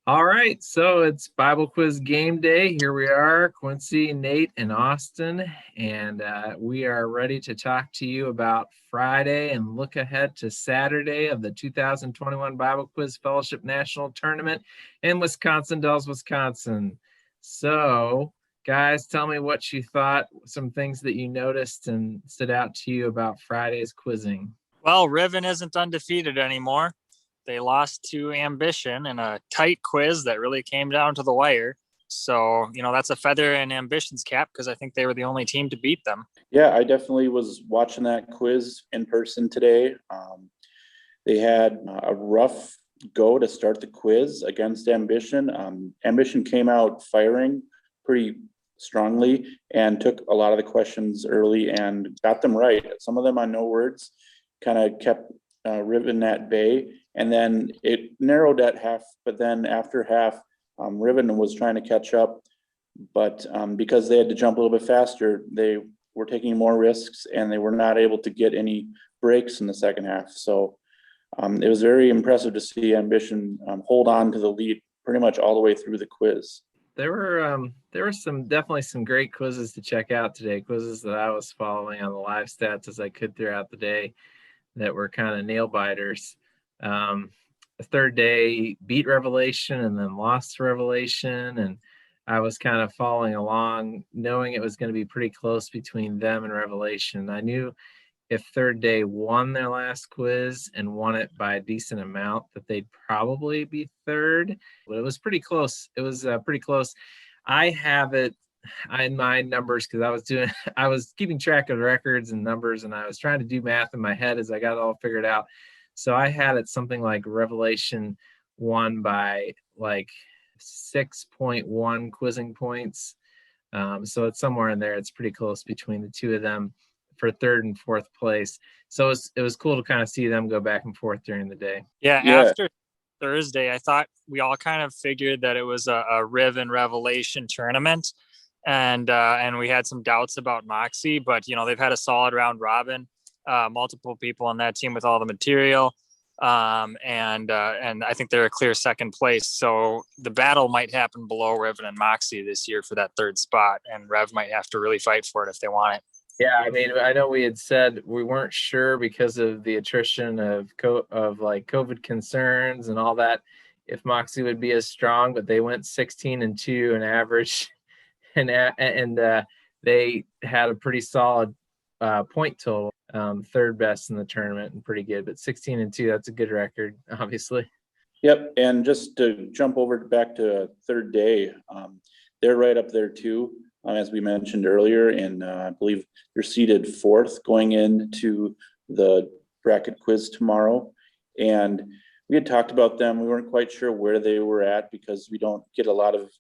All right, so it's Bible quiz game day. Here we are, Quincy, Nate, and Austin, and we are ready to talk to you about Friday and look ahead to Saturday of the 2021 Bible Quiz Fellowship National Tournament in Wisconsin Dells, Wisconsin. So, guys, tell me what you thought, some things that you noticed and stood out to you about Friday's quizzing. Well, Riven isn't undefeated anymore. They lost to Ambition in a tight quiz that really came down to the wire. So, that's a feather in Ambition's cap because I think they were the only team to beat them. Yeah, I definitely was watching that quiz in person today. They had a rough go to start the quiz against Ambition. Ambition came out firing pretty strongly and took a lot of the questions early and got them right. Some of them on no words kind of kept Riven at bay. And then it narrowed at half, but then after half, Riven was trying to catch up. But because they had to jump a little bit faster, they were taking more risks and they were not able to get any breaks in the second half. So it was very impressive to see Ambition hold on to the lead pretty much all the way through the quiz. There were definitely some great quizzes to check out today, quizzes that I was following on the live stats as I could throughout the day that were kind of nail biters. The third day beat Revelation and then lost to Revelation, and I was kind of following along knowing it was going to be pretty close between them and Revelation. I knew if third day won their last quiz and won it by a decent amount that they'd probably be third, but it was pretty close. It was pretty close. I have it in my numbers because I was keeping track of records and numbers, and I was trying to do math in my head as I got it all figured out. So I had it something like Revelation won by like 6.1 quizzing points. So it's somewhere in there. It's pretty close between the two of them for third and fourth place. So it was cool to kind of see them go back and forth during the day. Yeah. After Thursday, I thought we all kind of figured that it was a Riven Revelation tournament. And we had some doubts about Moxie, but they've had a solid round robin, multiple people on that team with all the material, and I think they're a clear second place. So the battle might happen below Riven and Moxie this year for that third spot, and Rev might have to really fight for it if they want it. Yeah, I mean, I know we had said we weren't sure because of the attrition of like COVID concerns and all that if Moxie would be as strong, but they went 16-2 in average, and they had a pretty solid point total, third best in the tournament and pretty good. But 16-2, that's a good record, obviously. Yep, and just to jump over back to third day, they're right up there too. As we mentioned earlier, and I believe they're seated fourth going into the bracket quiz tomorrow. And we had talked about them. We weren't quite sure where they were at because we don't get a lot of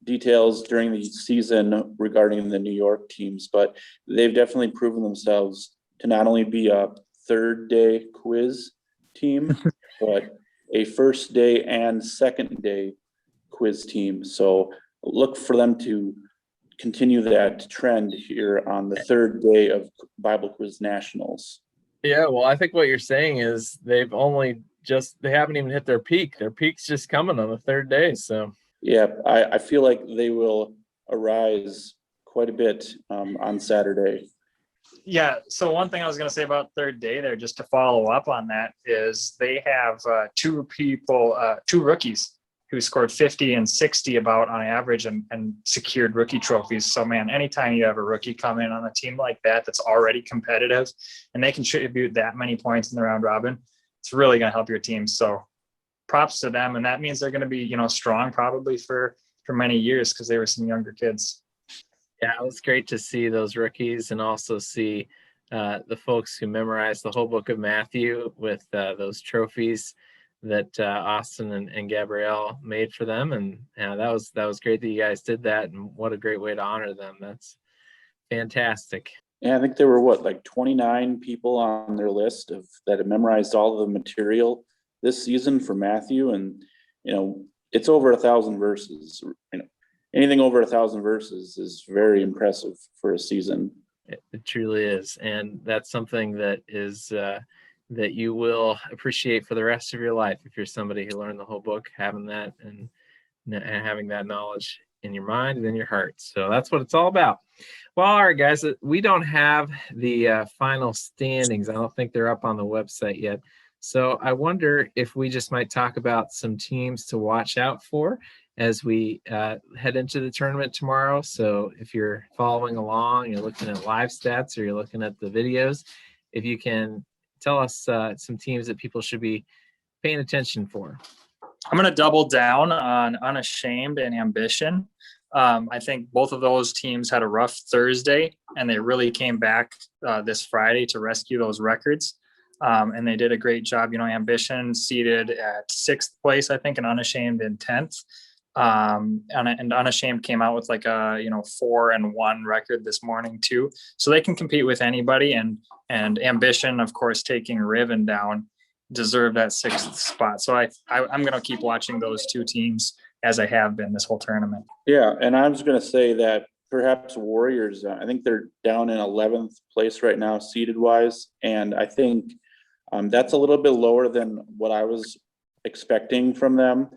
details during the season regarding the New York teams, but they've definitely proven themselves to not only be a third day quiz team, but a first day and second day quiz team. So look for them to continue that trend here on the third day of Bible Quiz Nationals. Yeah, well, I think what you're saying is they haven't even hit their peak. Their peak's just coming on the third day. So yeah, I feel like they will arise quite a bit on Saturday. Yeah. So one thing I was going to say about third day there, just to follow up on that, is they have two rookies who scored 50 and 60 about on average and secured rookie trophies. So man, anytime you have a rookie come in on a team like that, that's already competitive and they contribute that many points in the round robin, it's really going to help your team. So props to them. And that means they're going to be, strong probably for many years because they were some younger kids. Yeah, it was great to see those rookies and also see the folks who memorized the whole book of Matthew with those trophies that Austin and Gabrielle made for them. And that was great that you guys did that. And what a great way to honor them. That's fantastic. Yeah, I think there were 29 people on their list that have memorized all of the material this season for Matthew. And, it's over 1,000 verses. Anything over 1,000 verses is very impressive for a season. It truly is. And that's something that is that you will appreciate for the rest of your life if you're somebody who learned the whole book, having that. And and having that knowledge in your mind and in your heart. So that's what it's all about. Well, all right, guys, we don't have the final standings. I don't think they're up on the website yet. So I wonder if we just might talk about some teams to watch out for as we head into the tournament tomorrow. So if you're following along, you're looking at live stats or you're looking at the videos, if you can tell us some teams that people should be paying attention for. I'm going to double down on Unashamed and Ambition. I think both of those teams had a rough Thursday, and they really came back this Friday to rescue those records. And they did a great job. Ambition seated at 6th place, I think, and Unashamed in 10th. And Unashamed came out with like a 4-1 record this morning too, so they can compete with anybody. And Ambition, of course, taking Riven down, deserve that 6th spot. So I'm going to keep watching those two teams as I have been this whole tournament. Yeah, and I was going to say that perhaps Warriors, I think they're down in 11th place right now, seeded wise, and I think that's a little bit lower than what I was expecting from them.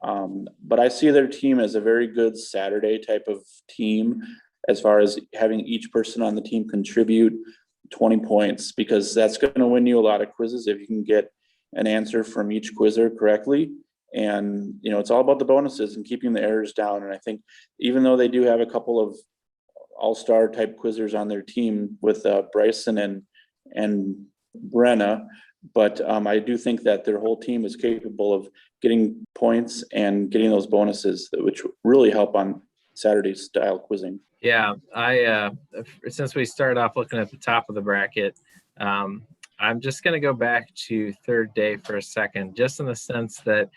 But I see their team as a very good Saturday type of team, as far as having each person on the team contribute 20 points, because that's going to win you a lot of quizzes if you can get an answer from each quizzer correctly. And, it's all about the bonuses and keeping the errors down. And I think even though they do have a couple of all-star type quizzers on their team with Bryson and Brenna, but I do think that their whole team is capable of getting points and getting those bonuses, which really help on Saturday style quizzing. Yeah, I since we started off looking at the top of the bracket, I'm just going to go back to third day for a second, just in the sense that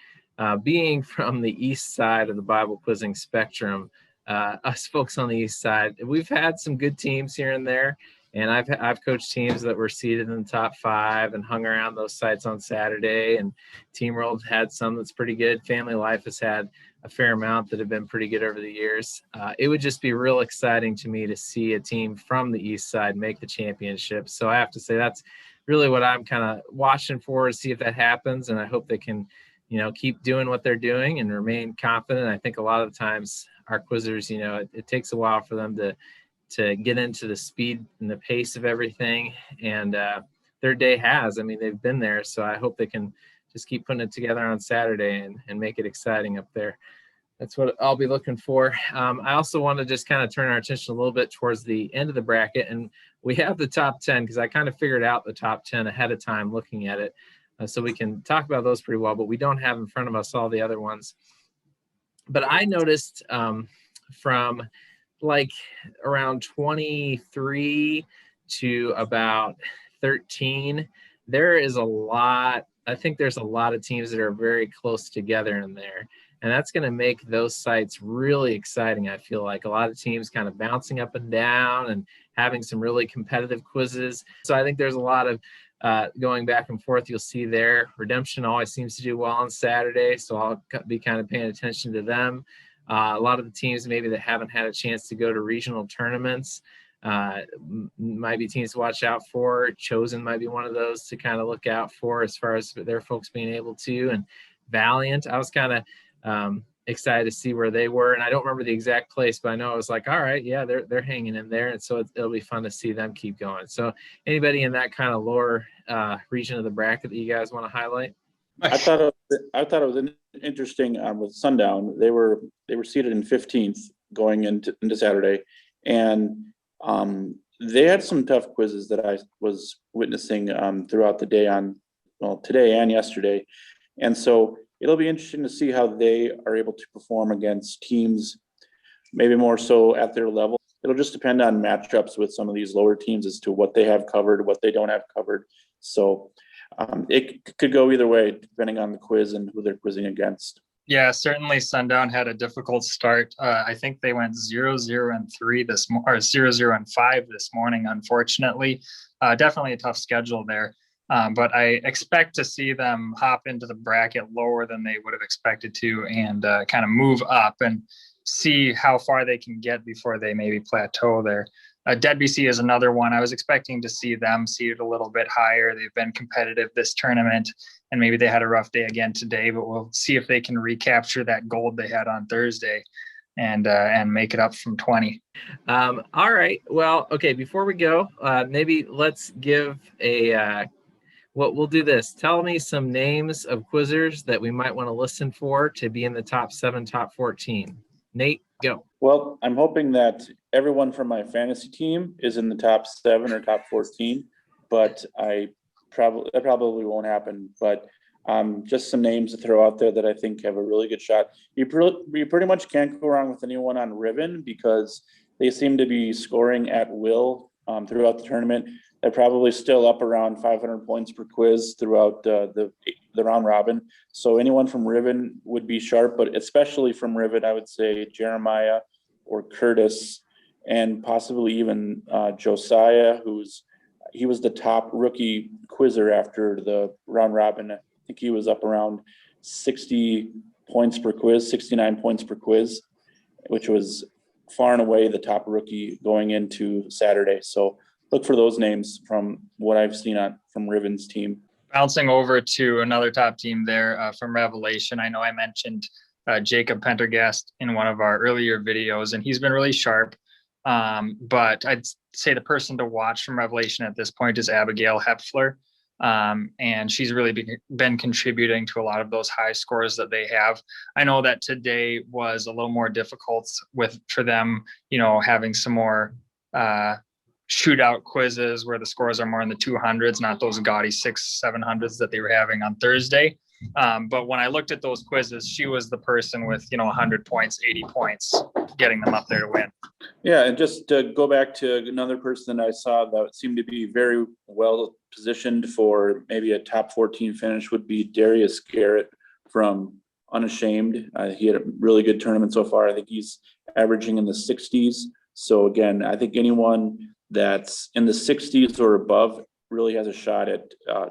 being from the east side of the Bible quizzing spectrum, us folks on the east side, we've had some good teams here and there. And I've coached teams that were seated in the top 5 and hung around those sites on Saturday. And Team World had some that's pretty good. Family Life has had a fair amount that have been pretty good over the years. It would just be real exciting to me to see a team from the east side make the championship. So I have to say that's really what I'm kind of watching for, to see if that happens. And I hope they can, keep doing what they're doing and remain confident. I think a lot of the times our quizzers, it takes a while for them to get into the speed and the pace of everything. And their day has, they've been there. So I hope they can just keep putting it together on Saturday and make it exciting up there. That's what I'll be looking for. I also want to just kind of turn our attention a little bit towards the end of the bracket. And we have the top 10 because I kind of figured out the top 10 ahead of time looking at it. So we can talk about those pretty well, but we don't have in front of us all the other ones. But I noticed from like around 23 to about 13, there is a lot. I think there's a lot of teams that are very close together in there. And that's going to make those sites really exciting. I feel like a lot of teams kind of bouncing up and down and having some really competitive quizzes. So I think there's a lot of going back and forth. You'll see there. Redemption always seems to do well on Saturday, so I'll be kind of paying attention to them. A lot of the teams maybe that haven't had a chance to go to regional tournaments might be teams to watch out for. Chosen might be one of those to kind of look out for as far as their folks being able to. And Valiant, I was kind of excited to see where they were. And I don't remember the exact place, but I know I was like, all right, yeah, they're hanging in there. And so it'll be fun to see them keep going. So anybody in that kind of lower region of the bracket that you guys want to highlight? I thought it was interesting with Sundown. They were seated in 15th going into Saturday, and they had some tough quizzes that I was witnessing throughout the day today and yesterday. And so it'll be interesting to see how they are able to perform against teams maybe more so at their level. It'll just depend on matchups with some of these lower teams as to what they have covered, what they don't have covered. So it could go either way depending on the quiz and who they're quizzing against. Yeah, certainly Sundown had a difficult start. I think they went 0-0-3 this morning, or 0-0-5 this morning, unfortunately. Definitely a tough schedule there. But I expect to see them hop into the bracket lower than they would have expected to, and kind of move up and see how far they can get before they maybe plateau there. Dead BC is another one. I was expecting to see them seated a little bit higher. They've been competitive this tournament, and maybe they had a rough day again today, but we'll see if they can recapture that gold they had on Thursday and make it up from 20. All right. Well, okay, before we go, maybe let's give we'll do this. Tell me some names of quizzers that we might want to listen for to be in the top 7, top 14. Nate, go. Well, I'm hoping that everyone from my fantasy team is in the top 7 or top 14, but that probably won't happen. But just some names to throw out there that I think have a really good shot. You pretty much can't go wrong with anyone on Ribbon because they seem to be scoring at will throughout the tournament. They're probably still up around 500 points per quiz throughout the round robin. So anyone from Ribbon would be sharp, but especially from Ribbon, I would say Jeremiah or Curtis, and possibly even Josiah, he was the top rookie quizzer after the round robin. I think he was up around 60 points per quiz, 69 points per quiz, which was far and away the top rookie going into Saturday. So look for those names from what I've seen from Ribbon's team. Bouncing over to another top team there from Revelation. I know I mentioned Jacob Pendergast in one of our earlier videos, and he's been really sharp. But I'd say the person to watch from Revelation at this point is Abigail Hepfler. And she's really been contributing to a lot of those high scores that they have. I know that today was a little more difficult for them, having some more shootout quizzes where the scores are more in the 200s, not those gaudy 600-700s that they were having on Thursday. But when I looked at those quizzes, she was the person with 100 points, 80 points, getting them up there to win. Yeah, and just to go back to another person I saw that seemed to be very well positioned for maybe a top 14 finish would be Darius Garrett from Unashamed. He had a really good tournament so far. I think he's averaging in the 60s. So again, I think anyone that's in the 60s or above really has a shot at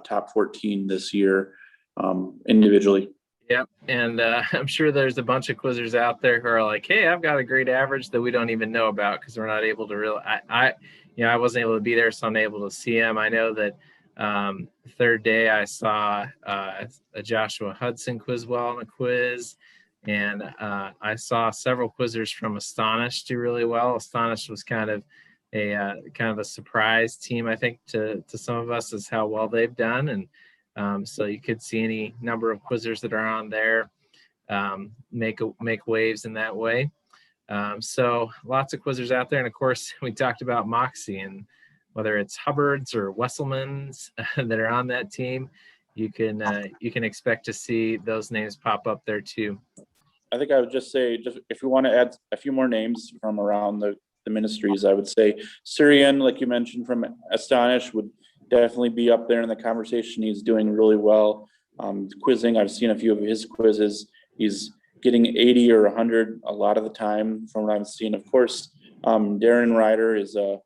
top 14 this year individually. Yep. And I'm sure there's a bunch of quizzers out there who are like, hey, I've got a great average that we don't even know about because we're not able to really, I wasn't able to be there, so I'm able to see him. I know that third day I saw a Joshua Hudson quiz well on the quiz. And I saw several quizzers from Astonished do really well. Astonished was kind of a surprise team, I think, to some of us, is how well they've done. And so you could see any number of quizzers that are on there make waves in that way. So lots of quizzers out there. And of course, we talked about Moxie, and whether it's Hubbard's or Wesselman's that are on that team, you can expect to see those names pop up there too. I think I would just say, if we want to add a few more names from around the ministries, I would say Syrian, like you mentioned, from Astonish, would definitely be up there in the conversation. He's doing really well. Quizzing, I've seen a few of his quizzes. He's getting 80 or 100 a lot of the time from what I've seen. Of course, Darren Ryder is a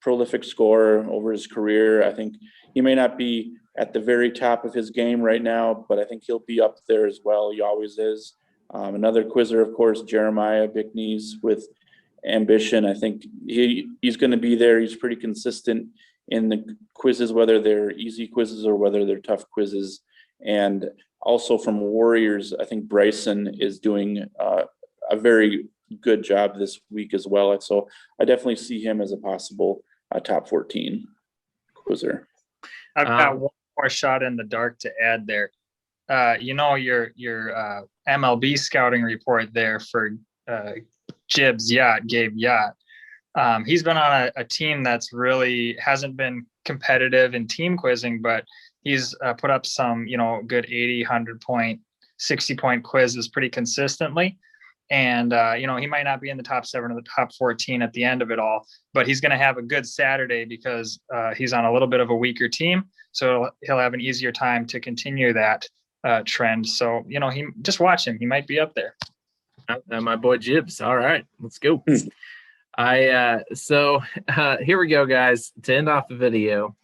prolific scorer over his career. I think he may not be at the very top of his game right now, but I think he'll be up there as well. He always is. Another quizzer, of course, Jeremiah Bickneys with Ambition. I think he's going to be there. He's pretty consistent in the quizzes, whether they're easy quizzes or whether they're tough quizzes. And also from Warriors, I think Bryson is doing a very good job this week as well. So I definitely see him as a possible top 14 quizzer. I've got one more shot in the dark to add there. Your MLB scouting report there for Gabe Yacht. He's been on a team that's really hasn't been competitive in team quizzing, but he's put up some, good 80, 100 point, 60 point quizzes pretty consistently. And, he might not be in the top 7 or the top 14 at the end of it all, but he's going to have a good Saturday because he's on a little bit of a weaker team. So he'll have an easier time to continue that trend. So, he just watch him. He might be up there. My boy Jibs. All right, let's go. So here we go, guys, to end off the video.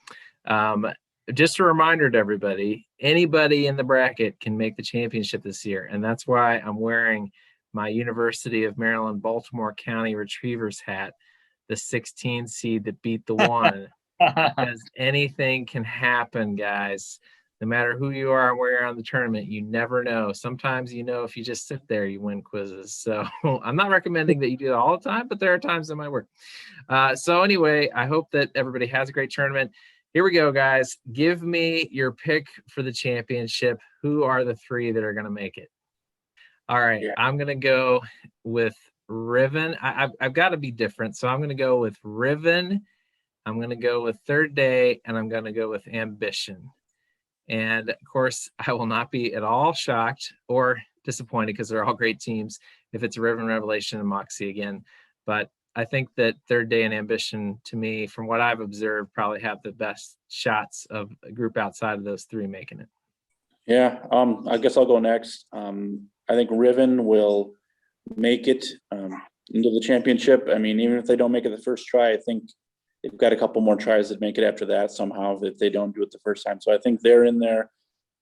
Just a reminder to everybody, anybody in the bracket can make the championship this year. And that's why I'm wearing my University of Maryland, Baltimore County Retrievers hat. the 16 seed that beat the 1, because anything can happen, guys. No matter who you are and where you're on the tournament, you never know. Sometimes, if you just sit there, you win quizzes. So I'm not recommending that you do it all the time, but there are times that might work. So anyway, I hope that everybody has a great tournament. Here we go, guys. Give me your pick for the championship. Who are the 3 that are going to make it? All right. Yeah. I'm going to go with Riven. I've got to be different. So I'm going to go with Riven. I'm going to go with Third Day, and I'm going to go with Ambition. And of course, I will not be at all shocked or disappointed, because they're all great teams, if it's Riven, Revelation, and Moxie again. But I think that Third Day and Ambition, to me, from what I've observed, probably have the best shots of a group outside of those 3 making it. Yeah, I guess I'll go next. I think Riven will make it into the championship. I mean, even if they don't make it the first try, I think they've got a couple more tries that make it after that somehow, if they don't do it the first time. So I think they're in there.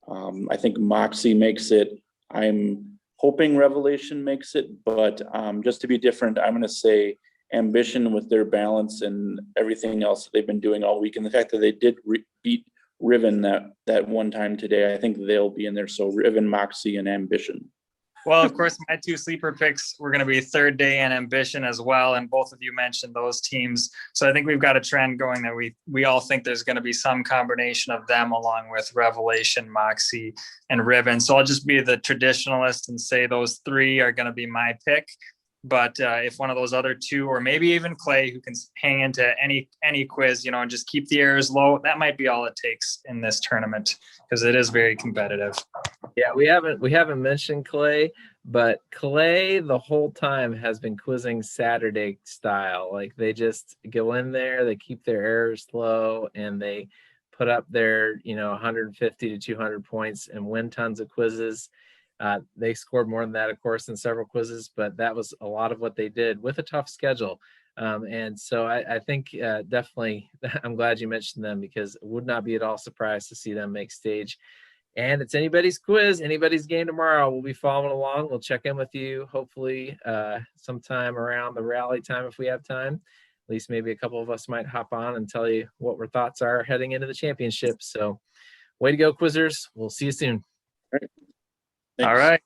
I think Moxie makes it. I'm hoping Revelation makes it, but just to be different, I'm going to say Ambition, with their balance and everything else that they've been doing all week, and the fact that they did beat Riven that one time today, I think they'll be in there. So Riven, Moxie, and Ambition. Well, of course, my 2 sleeper picks were going to be Third Day and Ambition as well. And both of you mentioned those teams. So I think we've got a trend going that we all think there's going to be some combination of them, along with Revelation, Moxie, and Riven. So I'll just be the traditionalist and say those 3 are going to be my pick. But if one of those other 2, or maybe even Clay, who can hang into any quiz, and just keep the errors low, that might be all it takes in this tournament, because it is very competitive. Yeah, we haven't mentioned Clay, but Clay the whole time has been quizzing Saturday style. Like, they just go in there, they keep their errors low, and they put up their 150 to 200 points and win tons of quizzes. They scored more than that, of course, in several quizzes, but that was a lot of what they did with a tough schedule. And so I think definitely, I'm glad you mentioned them, because it would not be at all surprised to see them make stage. And it's anybody's quiz, anybody's game tomorrow. We'll be following along. We'll check in with you, hopefully sometime around the rally time, if we have time. At least maybe a couple of us might hop on and tell you what our thoughts are heading into the championship. So way to go, quizzers. We'll see you soon. All right.